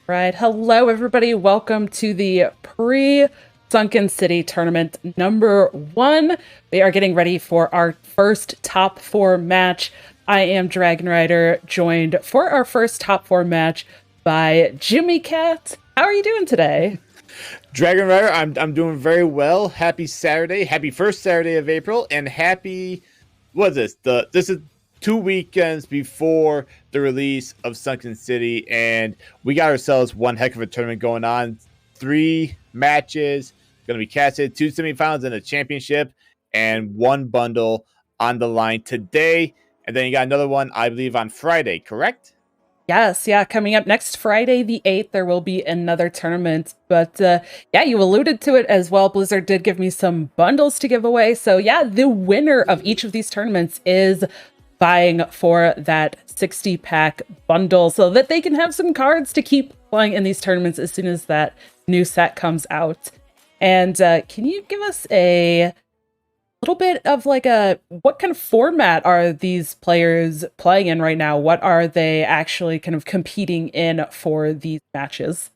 Right. Hello, everybody. Welcome to the Pre-Sunken City Tournament #1. We are getting ready for our first top 4 match. I am dragonrider, joined for our first top 4 match by Jimmycat. How are you doing today? dragonrider, I'm doing very well. Happy Saturday, happy first Saturday of April, and happy what is this? This is 2 weekends before the release of Sunken City, and we got ourselves one heck of a tournament going on. 3 matches going to be casted, 2 semifinals and a championship, and 1 bundle on the line today. And then you got another one, I believe, on Friday, correct? Yes, yeah, coming up next Friday, the 8th, there will be another tournament. But yeah, you alluded to it as well. Blizzard did give me some bundles to give away. So yeah, the winner of each of these tournaments is vying for that 60-pack bundle so that they can have some cards to keep playing in these tournaments as soon as that new set comes out. And can you give us a little bit of what kind of format are these players playing in right now? What are they actually kind of competing in for these matches?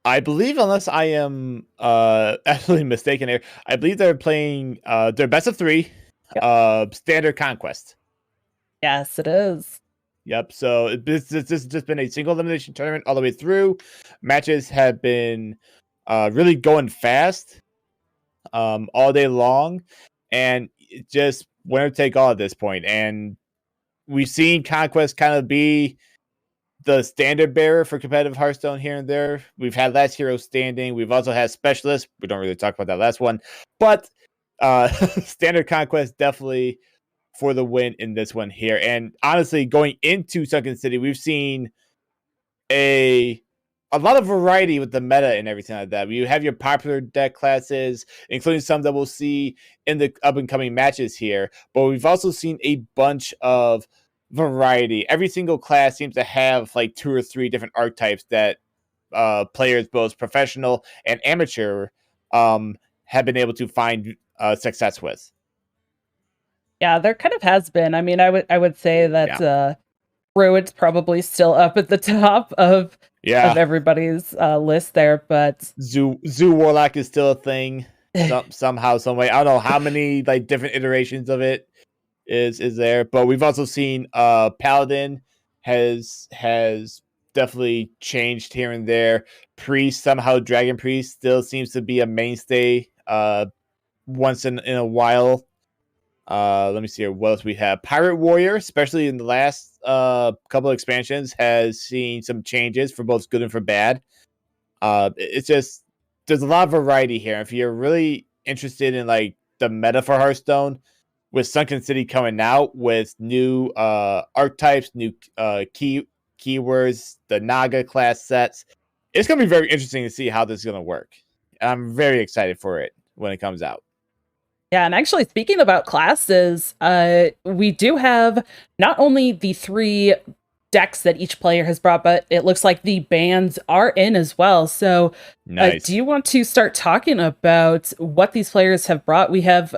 I believe, unless I am absolutely mistaken here, I believe they're playing their best of 3 standard conquest. Yes, it is. Yep. So this has just been a single elimination tournament all the way through. Matches have been really going fast all day long, and it just winner take all at this point. And we've seen conquest kind of be the standard bearer for competitive Hearthstone here and there. We've had last hero standing. We've also had specialists. We don't really talk about that last one, but standard conquest definitely for the win in this one here. And honestly, going into Sunken City, we've seen a lot of variety with the meta and everything like that. You have your popular deck classes, including some that we'll see in the up and coming matches here. But we've also seen a bunch of variety. Every single class seems to have like 2 or 3 different archetypes that players, both professional and amateur, have been able to find success with. Yeah, there kind of has been. I mean, I would say that Druid's probably still up at the top of everybody's list there, but Zoo Warlock is still a thing. Somehow, some way. I don't know how many like different iterations of it is there, but we've also seen Paladin has definitely changed here and there. Priest, somehow Dragon Priest still seems to be a mainstay once in a while. Let me see here. What else we have? Pirate Warrior, especially in the last couple of expansions, has seen some changes for both good and for bad. It's just there's a lot of variety here. If you're really interested in like the meta for Hearthstone, with Sunken City coming out with new archetypes, new keywords, the Naga class sets, it's gonna be very interesting to see how this is gonna work. And I'm very excited for it when it comes out. yeah, and actually speaking about classes, we do have not only the 3 decks that each player has brought, but it looks like the bands are in as well. So Nice. do you want to start talking about what these players have brought? We have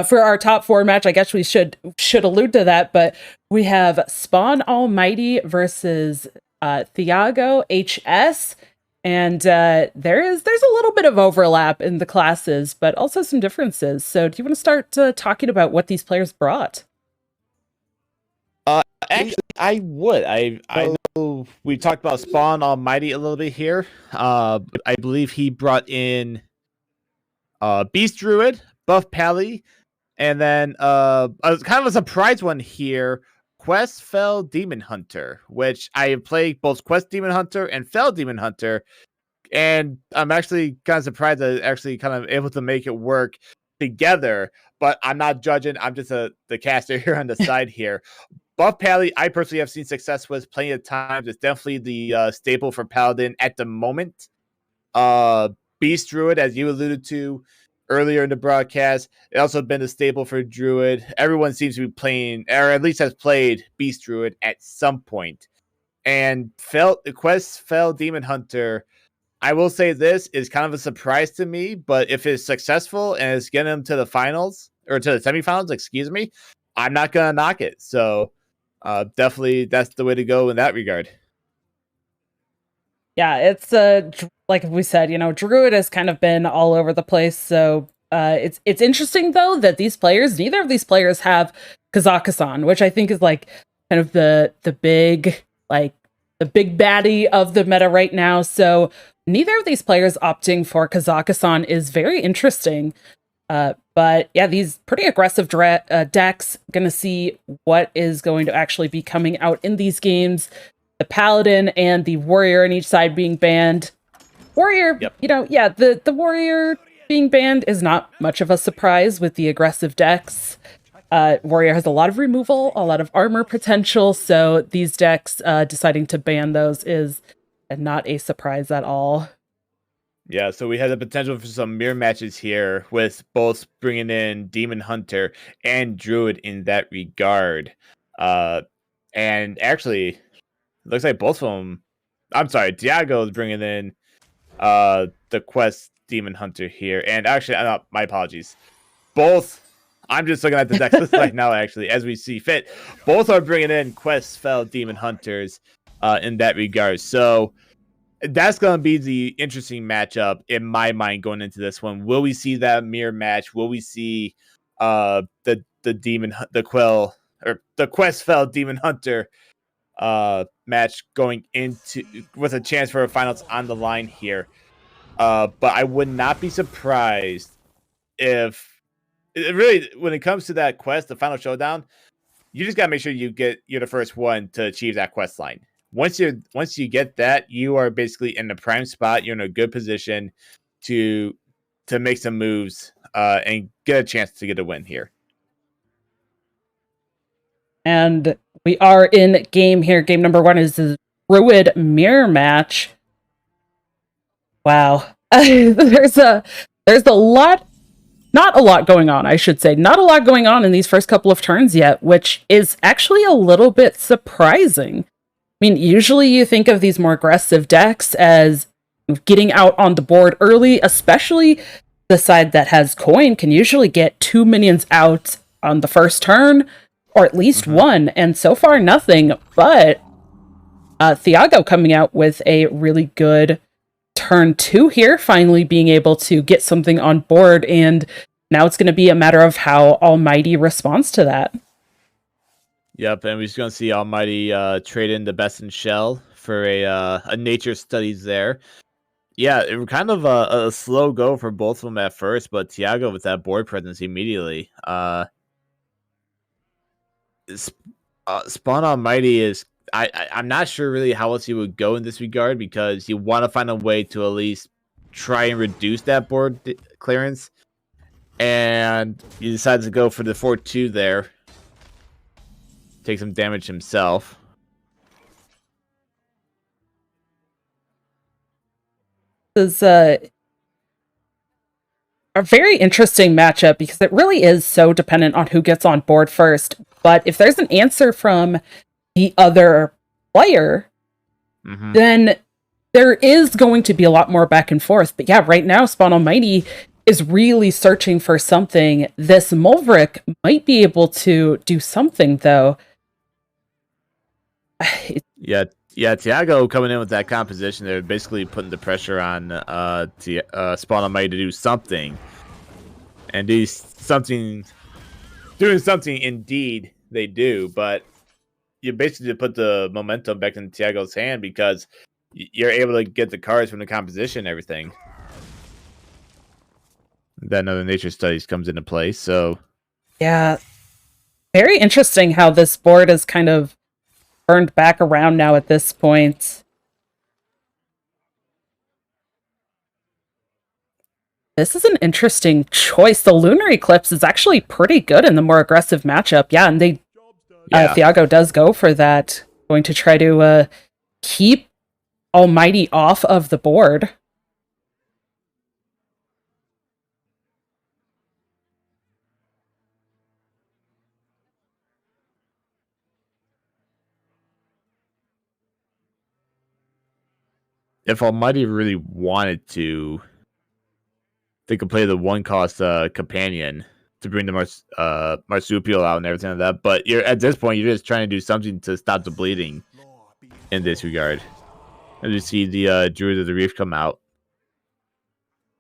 for our top 4 match, I guess we should allude to that, but we have Spawn Almighty versus Thiago HS. And there's a little bit of overlap in the classes, but also some differences. So do you want to start talking about what these players brought? Actually, I would. I know we talked about Spawn Almighty a little bit here. I believe he brought in Beast Druid, Buff Pally, and then kind of a surprise one here, Quest Fell Demon Hunter, which I have played both Quest Demon Hunter and Fell Demon Hunter, and I'm actually kind of surprised that I actually kind of able to make it work together. But I'm not judging. I'm just the caster here on the side here. Buff Pally, I personally have seen success with plenty of times. It's definitely the staple for Paladin at the moment. Beast Druid, as you alluded to earlier in the broadcast, it also been a staple for Druid. Everyone seems to be playing, or at least has played Beast Druid at some point. And Quest Fell Demon Hunter, I will say this is kind of a surprise to me, but if it's successful and it's getting them to the finals, or to the semifinals, excuse me, I'm not going to knock it. So definitely that's the way to go in that regard. Yeah, it's like we said, Druid has kind of been all over the place. So it's interesting though that neither of these players have Kazakhstan, which I think is like kind of the big like the big baddie of the meta right now. So neither of these players opting for Kazakhstan is very interesting. But yeah, these pretty aggressive decks. Gonna see what is going to actually be coming out in these games. The Paladin and the Warrior on each side being banned. Warrior, Yep. The Warrior being banned is not much of a surprise with the aggressive decks. Warrior has a lot of removal, a lot of armor potential, so these decks deciding to ban those is not a surprise at all. Yeah, so we had the potential for some mirror matches here with both bringing in Demon Hunter and Druid in that regard. And actually, it looks like both of them. I'm sorry, Diago is bringing in the Quest Demon Hunter here. And actually, my apologies. Both, I'm just looking at the decks right now, actually, as we see fit. Both are bringing in Quest Fell Demon Hunters in that regard. So that's going to be the interesting matchup in my mind going into this one. Will we see that mirror match? Will we see the Quest Fell Demon Hunter match going into with a chance for a finals on the line here? But I would not be surprised if really when it comes to that quest, the final showdown, you just got to make sure you're the first one to achieve that quest line. Once you get that, you are basically in the prime spot. You're in a good position to make some moves and get a chance to get a win here. And we are in game here. Game number 1 is the Druid mirror match. Wow. There's a lot, not a lot going on, I should say. Not a lot going on in these first couple of turns yet, which is actually a little bit surprising. I mean, usually you think of these more aggressive decks as getting out on the board early, especially the side that has coin can usually get 2 minions out on the first turn, or at least one, and so far nothing, but Thiago coming out with a really good turn 2 here, finally being able to get something on board, and now it's going to be a matter of how Almighty responds to that. Yep, and we're just going to see Almighty trade in the Best in Shell for a nature studies there. Yeah, it was kind of a slow go for both of them at first, but Thiago with that board presence immediately. Spawn Almighty is... I'm not sure really how else he would go in this regard, because you want to find a way to at least try and reduce that board clearance. And he decides to go for the 4-2 there. Take some damage himself. This is a very interesting matchup because it really is so dependent on who gets on board first. But if there's an answer from the other player, then there is going to be a lot more back and forth. But yeah, right now, Spawn Almighty is really searching for something. This Mulverick might be able to do something, though. Yeah, Thiago coming in with that composition, they're basically putting the pressure on Spawn Almighty to do something. And doing something indeed they do, but you basically put the momentum back in Thiago's hand because you're able to get the cards from the composition and everything. Then other nature studies comes into play, so... Yeah. Very interesting how this board is kind of turned back around now at this point. This is an interesting choice. The Lunar Eclipse is actually pretty good in the more aggressive matchup. Yeah, and Thiago does go for that. Going to try to keep Almighty off of the board. If Almighty really wanted to, they could play the 1-cost companion to bring the marsupial out and everything like that. But at this point, you're just trying to do something to stop the bleeding in this regard. as you see the Druid of the Reef come out.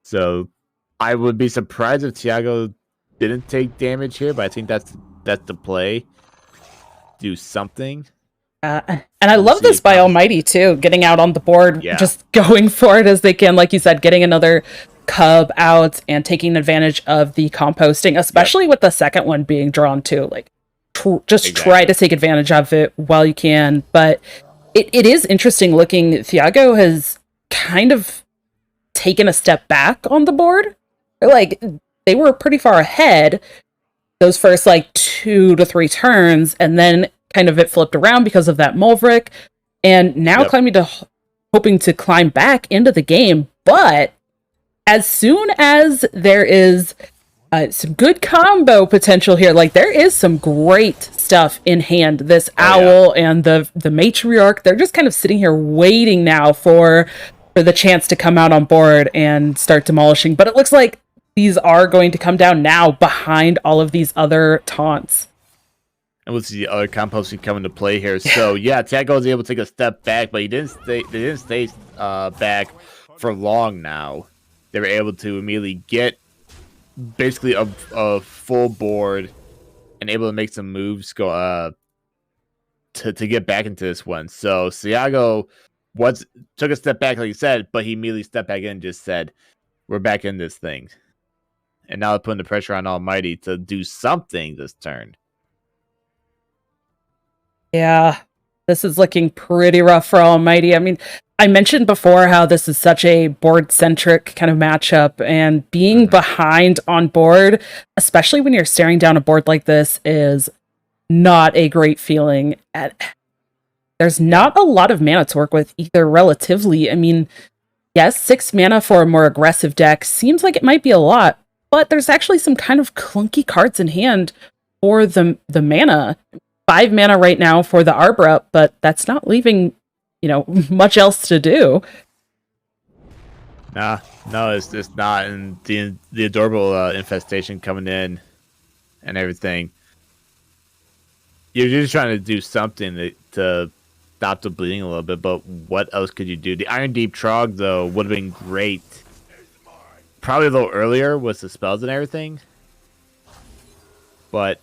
So I would be surprised if Tiago didn't take damage here, but I think that's the play. Do something. And I love this by Almighty too, getting out on the board, just going for it as they can, like you said, getting another cub out and taking advantage of the composting, especially with the second one being drawn too. Like, try to take advantage of it while you can. But it is interesting looking. Thiago has kind of taken a step back on the board. Like, they were pretty far ahead those first like 2 to 3 turns, and then kind of it flipped around because of that Mulvrick, and now hoping to climb back into the game. But as soon as there is some good combo potential here, like there is some great stuff in hand. This Owl and the Matriarch, they're just kind of sitting here waiting now for the chance to come out on board and start demolishing. But it looks like these are going to come down now behind all of these other taunts. And we'll see the other composting come into play here. So Tiago was able to take a step back, but they didn't stay back for long now. They were able to immediately get basically a full board and able to make some moves to get back into this one. So Tiago took a step back, like you said, but he immediately stepped back in and just said, we're back in this thing. And now they're putting the pressure on Almighty to do something this turn. Yeah, this is looking pretty rough for Almighty. I mean, I mentioned before how this is such a board-centric kind of matchup, and being behind on board, especially when you're staring down a board like this, is not a great feeling. There's not a lot of mana to work with either, relatively. I mean, yes, 6 mana for a more aggressive deck seems like it might be a lot, but there's actually some kind of clunky cards in hand for the mana. 5 mana right now for the Arbor, but that's not leaving, much else to do. No, it's not. And the adorable infestation coming in and everything. You're just trying to do something to stop the bleeding a little bit, but what else could you do? The Iron Deep Trog, though, would have been great. Probably a little earlier with the spells and everything. But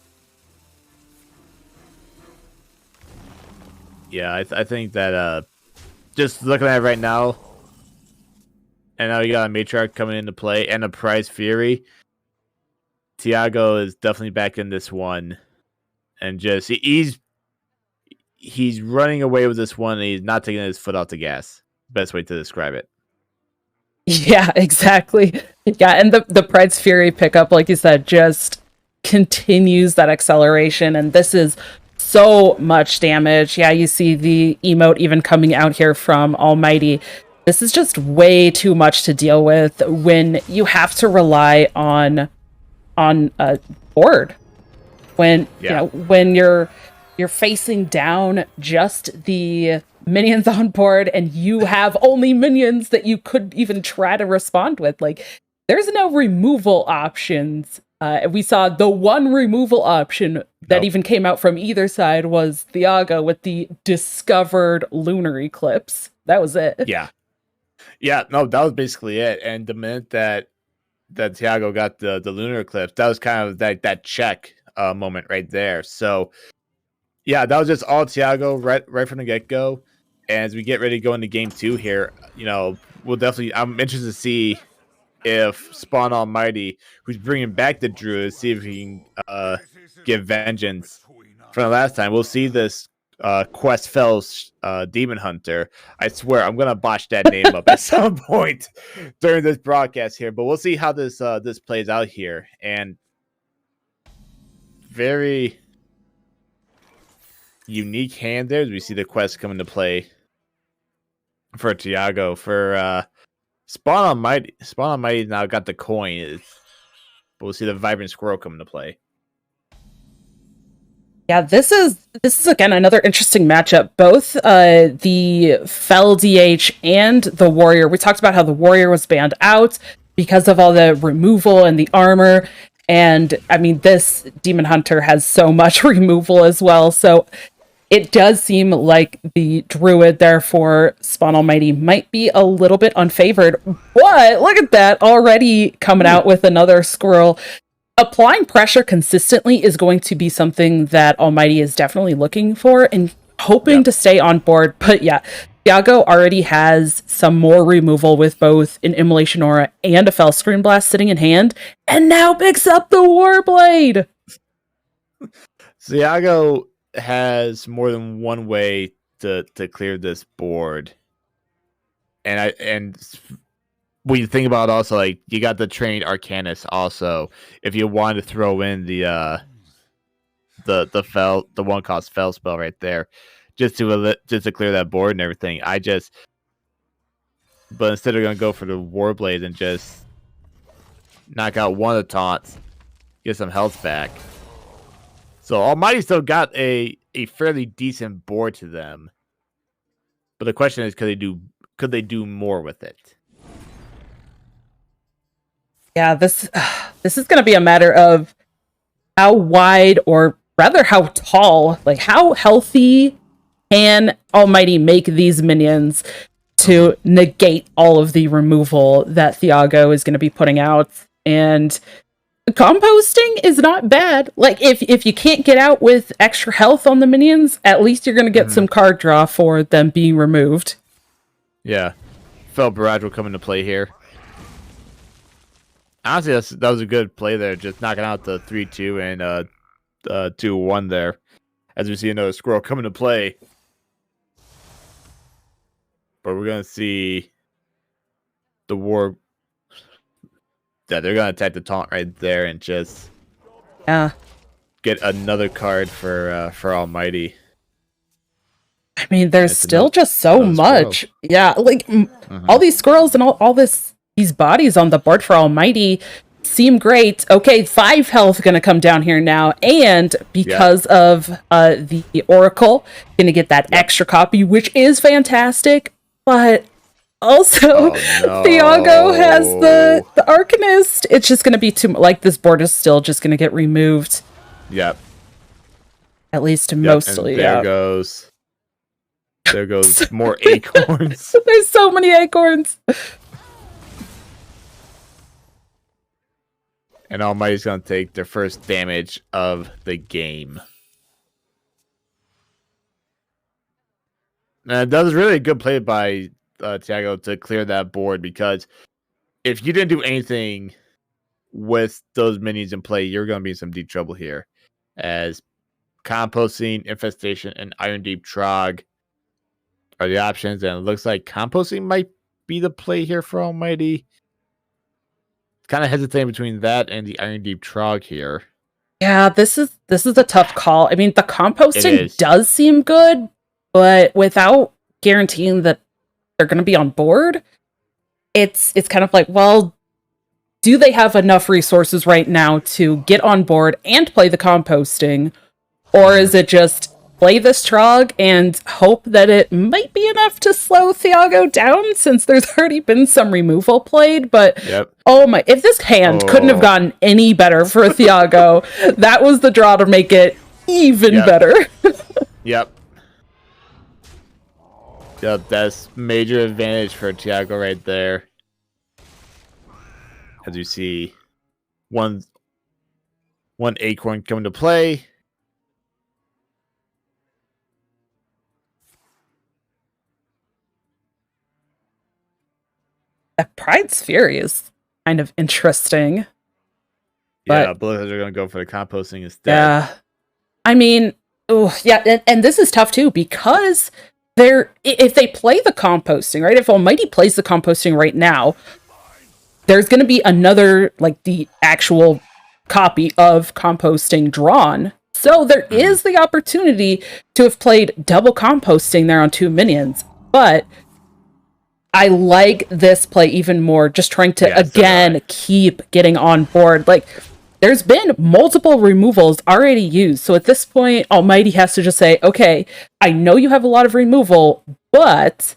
yeah, I think that just looking at it right now, and now you got a Matriarch coming into play and a Prize Fury. Tiago is definitely back in this one, and just he's running away with this one, and he's not taking his foot off the gas. Best way to describe it. Yeah, exactly. Yeah, and the Pride's Fury pickup, like you said, just continues that acceleration, and this is so much damage. Yeah, you see the emote even coming out here from Almighty. This is just way too much to deal with when you have to rely on a board. When when you're facing down just the minions on board and you have only minions that you could even try to respond with. Like, there's no removal options. We saw the one removal option that even came out from either side was Thiago with the discovered lunar eclipse. That was it. Yeah, no, that was basically it. And the minute that Thiago got the lunar eclipse, that was kind of that check moment right there. So yeah, that was just all Thiago right from the get-go. And as we get ready to go into game 2 here, we'll definitely, I'm interested to see if Spawn Almighty, who's bringing back the Druid, see if he can get vengeance from the last time. We'll see this Quest Fells Demon Hunter. I swear I'm gonna botch that name up at some point during this broadcast here, but we'll see how this plays out here. And very unique hand there as we see the quest come into play for Tiago. For Spawn Almighty now got the coin, but we'll see the Vibrant Squirrel come into play. Yeah, this is again another interesting matchup. Both the Fel DH and the Warrior. We talked about how the Warrior was banned out because of all the removal and the armor. And I mean, this Demon Hunter has so much removal as well. So it does seem like the druid, therefore, Spawn Almighty might be a little bit unfavored. But look at that, already coming out with another squirrel. Applying pressure consistently is going to be something that Almighty is definitely looking for and hoping to stay on board. But yeah, Thiago already has some more removal with both an Immolation Aura and a Fell Screen Blast sitting in hand, and now picks up the Warblade! Thiago has more than one way to clear this board. And when you think about it also, like, you got the trained Arcanist also. If you wanted to throw in the one cost fell spell right there, just to clear that board and everything. But instead of gonna go for the Warblade and just knock out one of the taunts, get some health back. So Almighty still got a fairly decent board to them. But the question is, could they do more with it? Yeah, this is going to be a matter of how wide, or rather how tall, like how healthy can Almighty make these minions to negate all of the removal that Thiago is going to be putting out. And composting is not bad. Like, if you can't get out with extra health on the minions, at least you're going to get some card draw for them being removed. Yeah. Fell Barrage will come into play here. Honestly, that was a good play there, just knocking out the 3-2 and 2-1 there. As we see another squirrel come into play. But we're going to see the war. Yeah, they're going to attack the taunt right there and just get another card for Almighty. I mean, there's still just so much. Squirrel. Yeah, like all these squirrels and all these bodies on the board for Almighty seem great. Okay, 5 health going to come down here now, and because of the Oracle, going to get that extra copy, which is fantastic. But also, Thiago has the Arcanist. It's just going to be too like this board is still just going to get removed. Yep. At least mostly. And there goes more acorns. There's so many acorns. And Almighty's going to take their first damage of the game. And that was really a good play by Thiago to clear that board, because if you didn't do anything with those minions in play, you're going to be in some deep trouble here. As Composting, Infestation, and Iron Deep Trog are the options, and it looks like Composting might be the play here for Almighty. Kind of hesitating between that and the Iron Deep Trog here. Yeah, this is a tough call. I mean, the composting does seem good, but without guaranteeing that they're going to be on board, it's kind of like, well, do they have enough resources right now to get on board and play the composting, or is it just play this Trog and hope that it might be enough to slow Thiago down, since there's already been some removal played? But oh my, if this hand couldn't have gotten any better for Thiago, that was the draw to make it even better. Yep, that's major advantage for Thiago right there. As you see, one acorn come to play. That Pride's Fury is kind of interesting. Yeah, Blizzards are going to go for the composting instead. Yeah. I mean, and this is tough too, because if they play the composting, right? If Almighty plays the composting right now, there's going to be another, like, the actual copy of composting drawn. So there is the opportunity to have played double composting there on 2 minions. But I like this play even more, just trying to, keep getting on board. Like, there's been multiple removals already used. So at this point, Almighty has to just say, okay, I know you have a lot of removal, but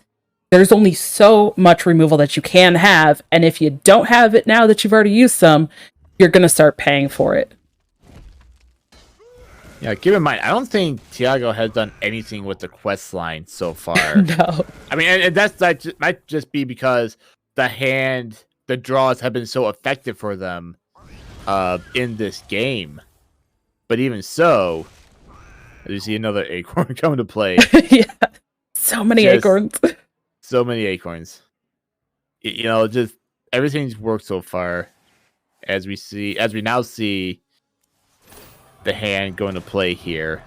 there's only so much removal that you can have. And if you don't have it now that you've already used some, you're going to start paying for it. Yeah, keep in mind, I don't think Tiago has done anything with the quest line so far. No. I mean, and that might just be because the draws have been so effective for them in this game. But even so, you see another acorn come to play. Yeah. So many acorns. So many acorns. You know, just everything's worked so far. As we now see the hand going to play here.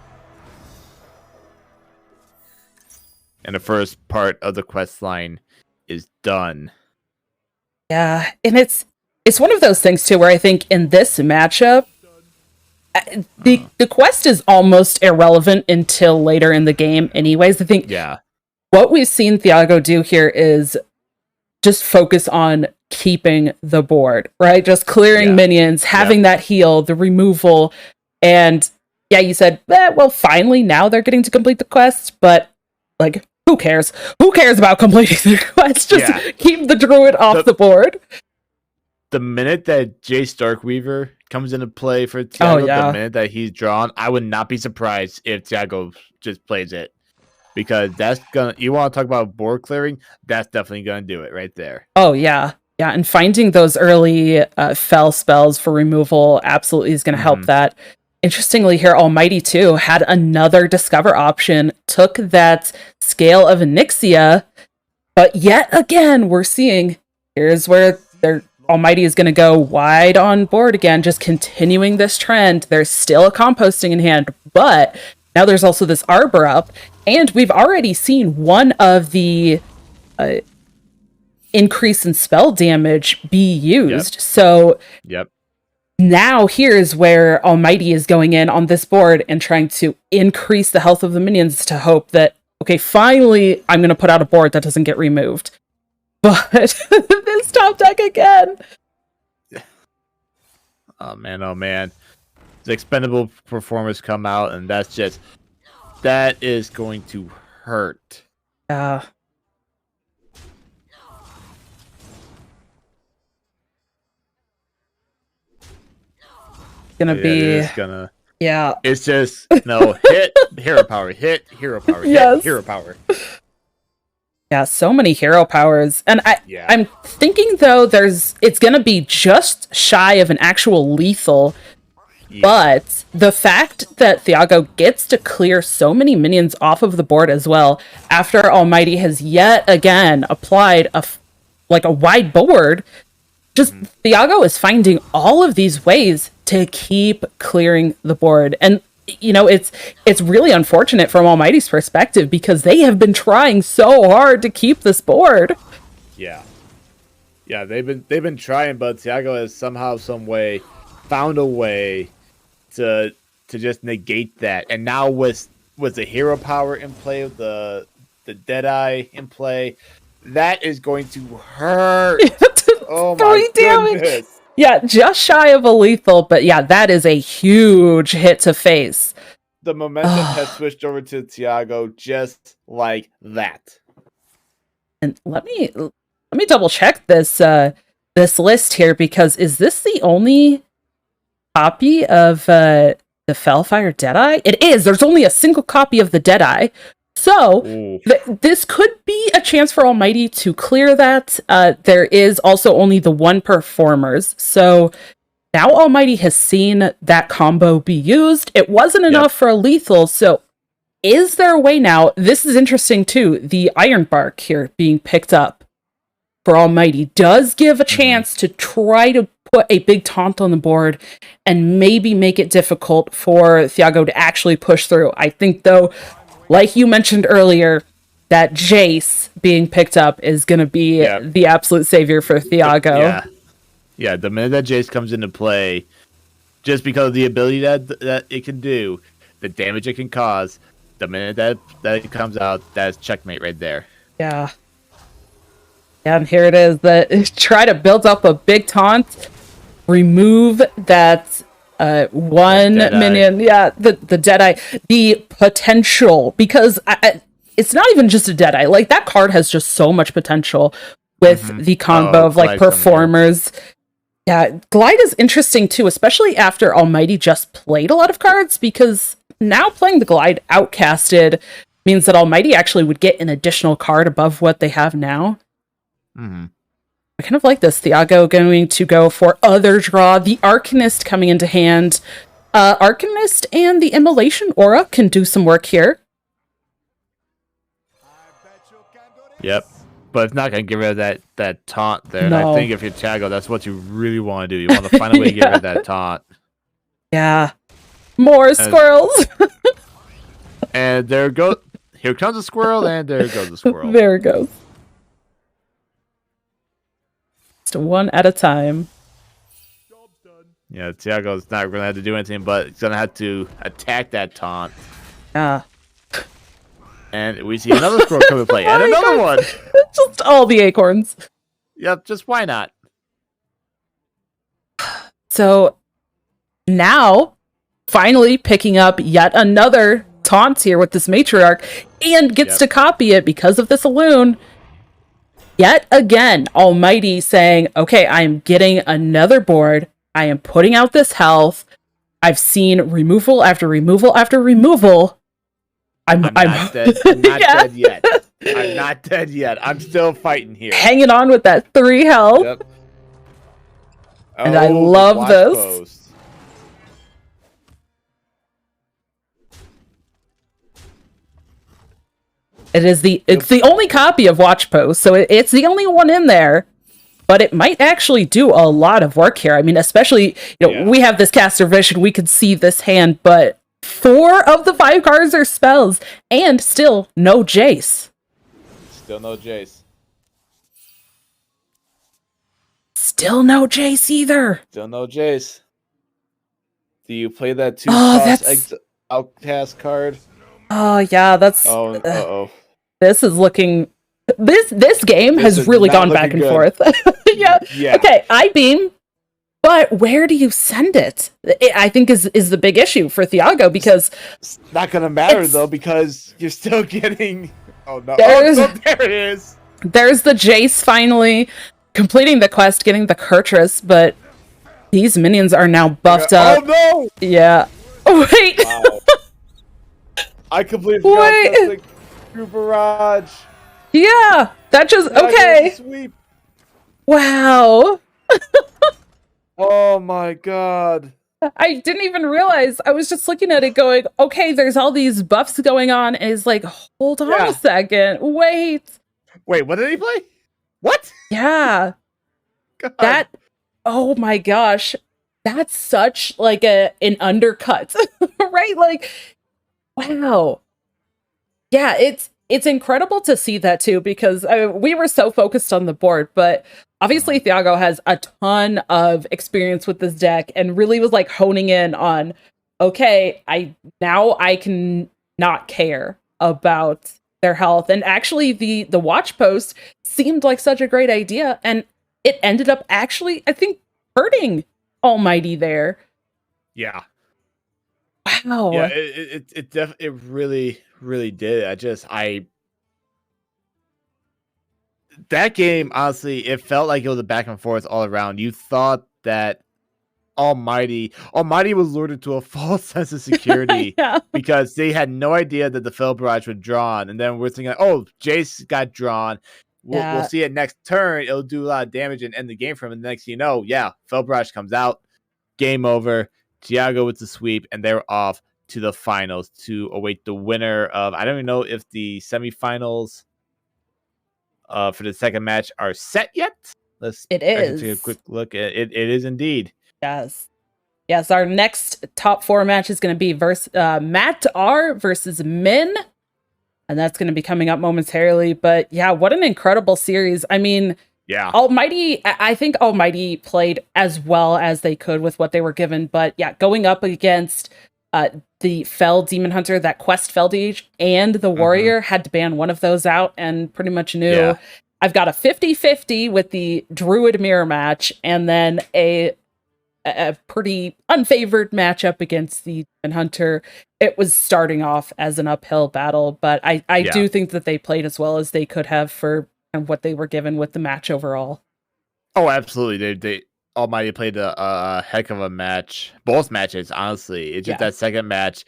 And the first part of the quest line is done. Yeah, and it's one of those things too where I think in this matchup the quest is almost irrelevant until later in the game anyways. I think what we've seen Thiago do here is just focus on keeping the board, right? Just clearing minions, having that heal, the removal, and yeah, you said, well, finally now they're getting to complete the quest, but like, who cares? Who cares about completing the quest? Just keep the druid off the board. The minute that Jace Darkweaver comes into play for Tiago, the minute that he's drawn, I would not be surprised if Tiago just plays it. Because you want to talk about board clearing, that's definitely gonna do it right there. Oh yeah. Yeah, and finding those early fell spells for removal absolutely is gonna help that. Interestingly here, Almighty too had another discover option, took that Scale of Onyxia, but yet again, we're seeing here's where Almighty is going to go wide on board again, just continuing this trend. There's still a composting in hand, but now there's also this Arbor up, and we've already seen one of the increase in spell damage be used. So now here's where Almighty is going in on this board and trying to increase the health of the minions to hope that, okay, finally I'm going to put out a board that doesn't get removed. But this top deck again. Oh man. The expendable performers come out, and that is going to hurt. Gonna be It's just hit, hero power, hit, hero power, hit, hero power. Yeah, so many hero powers. And I'm thinking, though, it's going to be just shy of an actual lethal. Yeah. But the fact that Thiago gets to clear so many minions off of the board as well, after Almighty has yet again applied a wide board, just Thiago is finding all of these ways to keep clearing the board. And you know, it's really unfortunate from Almighty's perspective because they have been trying so hard to keep this board. Yeah, they've been trying, but Thiago has somehow, some way, found a way to just negate that. And now with the hero power in play, with the Deadeye in play, that is going to hurt. Oh my goodness. Yeah, just shy of a lethal, but yeah, that is a huge hit to face. The momentum has switched over to Thiago just like that. And let me double check this list here, because is this the only copy of the Fellfire Deadeye? It is. There's only a single copy of the Deadeye. So this could be a chance for Almighty to clear that. There is also only the one performers. So now Almighty has seen that combo be used. It wasn't enough for a lethal. So is there a way now? This is interesting too. The Iron Bark here being picked up for Almighty does give a chance to try to put a big taunt on the board and maybe make it difficult for Thiago to actually push through. I think, though, like you mentioned earlier, that Jace being picked up is going to be the absolute savior for Thiago. Yeah, the minute that Jace comes into play, just because of the ability that it can do, the damage it can cause, the minute that it comes out, that's checkmate right there. Yeah. Yeah, and here it is. Try to build up a big taunt, remove that one minion, the Deadeye, the potential, because it's not even just a Deadeye. Like, that card has just so much potential with the combo of like performers. Yeah, Glide is interesting too, especially after Almighty just played a lot of cards, because now playing the Glide outcasted means that Almighty actually would get an additional card above what they have now. Mm-hmm. I kind of like this. Thiago going to go for other draw. The Arcanist coming into hand. Arcanist and the Immolation Aura can do some work here. Yep. But it's not going to get rid of that taunt there. No. And I think if you're Thiago, that's what you really want to do. You want to find a way to get rid of that taunt. Yeah. More squirrels. And there goes. Here comes a squirrel, and there goes a squirrel. There it goes. Just one at a time. Yeah, Thiago's not going to have to do anything, but he's going to have to attack that taunt. Yeah. And we see another squirrel come to play, and another one. Just all the acorns. Yep, just why not? So now, finally picking up yet another taunt here with this matriarch, and gets to copy it because of this Alloon. Yet again, Almighty saying, okay, I am getting another board. I am putting out this health. I've seen removal after removal after removal. I'm not dead. I'm not dead yet. I'm not dead yet. I'm still fighting here. Hanging on with that 3 health. Yep. And I love this. Post. It's the only copy of Watch Post, so it's the only one in there. But it might actually do a lot of work here. I mean, especially, we have this caster vision, we could see this hand, but 4 of the 5 cards are spells, and still no Jace. Still no Jace. Still no Jace either. Still no Jace. Do you play that 2-cost outcast card? Oh yeah, that's. Oh. This is looking. This game has really gone back and forth. Yeah. Okay, I beam. But where do you send it? I think is the big issue for Thiago, because it's not gonna matter though, because you're still getting. Oh no! There it is. There's the Jace finally completing the quest, getting the Kurtrus, but these minions are now buffed up. Oh no! Yeah. Wait. Wow. I completely forgot the barrage. Yeah, that just okay. Sweep. Wow. Oh my god. I didn't even realize. I was just looking at it going, okay, there's all these buffs going on. And it's like, hold on a second. Wait, what did he play? What? Yeah. God. Oh my gosh. That's such like an undercut, right? Like, wow. Yeah, it's incredible to see that too, because we were so focused on the board, but obviously Thiago has a ton of experience with this deck and really was like honing in on, okay, I can not care about their health. And actually the watch post seemed like such a great idea, and it ended up actually, I think, hurting Almighty there. Yeah. Wow. Yeah, it really did. That game, honestly, it felt like it was a back and forth all around. You thought that Almighty was lured into a false sense of security because they had no idea that the Fel Barrage was drawn, and then we're thinking, oh, Jace got drawn. We'll see it next turn. It'll do a lot of damage and end the game for him. And the next thing you know, Fel Barrage comes out, game over. Thiago with the sweep, and they're off to the finals to await the winner of. I don't even know if the semifinals for the second match are set yet. It is. Take a quick look. It is indeed. Yes. Our next top 4 match is going to be Matt R versus Min, and that's going to be coming up momentarily. But yeah, what an incredible series! I mean. Yeah, Almighty, I think Almighty played as well as they could with what they were given. But yeah, going up against the Fel Demon Hunter, that quest Fel Deej, and the Warrior, had to ban one of those out, and pretty much knew I've got a 50-50 with the Druid Mirror match, and then a pretty unfavored matchup against the Demon Hunter. It was starting off as an uphill battle, but I do think that they played as well as they could have for and what they were given with the match overall. Oh, absolutely. They Almighty played a heck of a match. Both matches, honestly. It's just that second match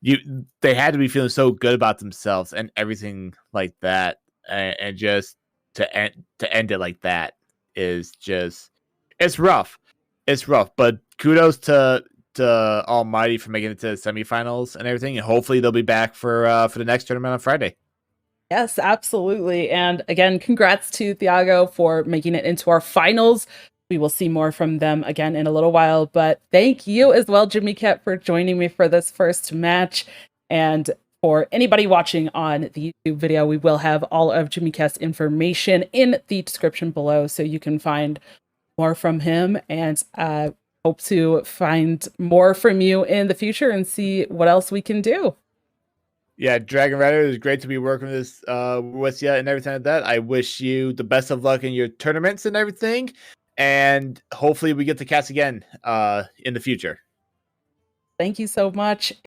they had to be feeling so good about themselves and everything like that, and just to end it like that is just it's rough. It's rough, but kudos to Almighty for making it to the semifinals and everything, and hopefully they'll be back for the next tournament on Friday. Yes, absolutely. And again, congrats to Thiago for making it into our finals. We will see more from them again in a little while, but thank you as well, Jimmycat, for joining me for this first match. And for anybody watching on the YouTube video, we will have all of Jimmycat's information in the description below, so you can find more from him, and hope to find more from you in the future and see what else we can do. Yeah, dragonrider, it was great to be working with you and everything like that. I wish you the best of luck in your tournaments and everything, and hopefully we get to cast again in the future. Thank you so much.